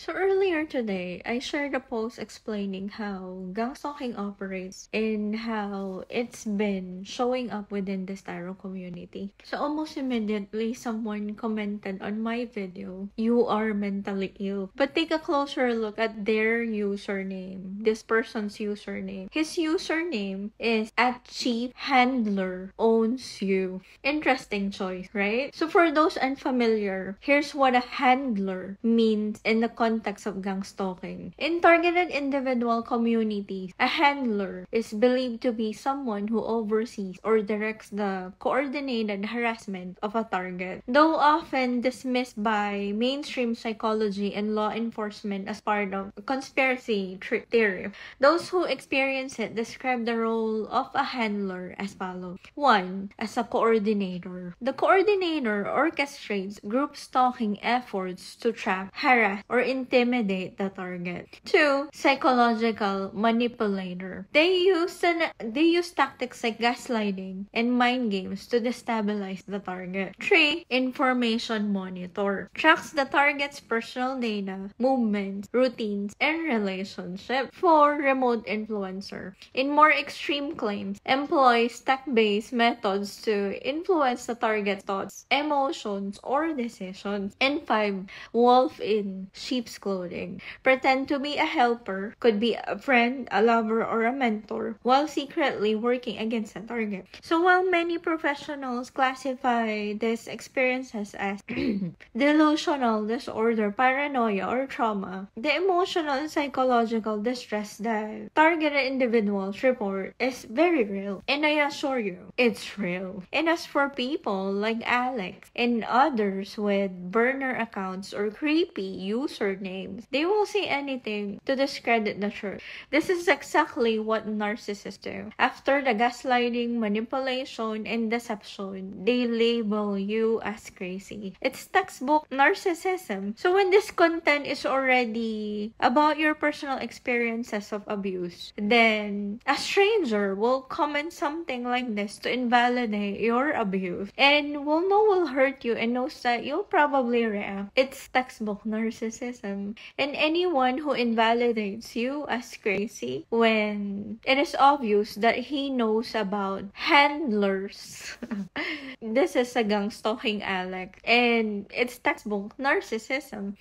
So earlier today, I shared a post explaining how gang stalking operates and how it's been showing up within the Styro community. So almost immediately, someone commented on my video, "You are mentally ill." But take a closer look at their username, this person's username. His username is at Chief Handler Owns You. Interesting choice, right? So for those unfamiliar, here's what a handler means in the context of gang stalking. In targeted individual communities, a handler is believed to be someone who oversees or directs the coordinated harassment of a target. Though often dismissed by mainstream psychology and law enforcement as part of conspiracy theory, those who experience it describe the role of a handler as follows. 1. As a coordinator. The coordinator orchestrates group stalking efforts to trap, harass, or intimidate the target. 2. Psychological manipulator. They use tactics like gaslighting and mind games to destabilize the target. 3. Information monitor. Tracks the target's personal data, movements, routines, and relationships. 4. Remote influencer. In more extreme claims, employs tech-based methods to influence the target's thoughts, emotions, or decisions. And 5. Wolf in sheep's clothing. Pretend to be a helper, could be a friend, a lover, or a mentor, while secretly working against a target. So while many professionals classify these experiences as delusional disorder, paranoia, or trauma, the emotional and psychological distress that targeted individuals report is very real. And I assure you, it's real. And as for people like Alex and others with burner accounts or creepy usernames, they will say anything to discredit the truth. This is exactly what narcissists do. After the gaslighting, manipulation, and deception, they label you as crazy. It's textbook narcissism. So when this content is already about your personal experiences of abuse, then a stranger will comment something like this to invalidate your abuse and will hurt you and knows that you'll probably react. It's textbook narcissism. And anyone who invalidates you as crazy when it is obvious that he knows about handlers, this is a gang stalking Alex, and it's textbook narcissism.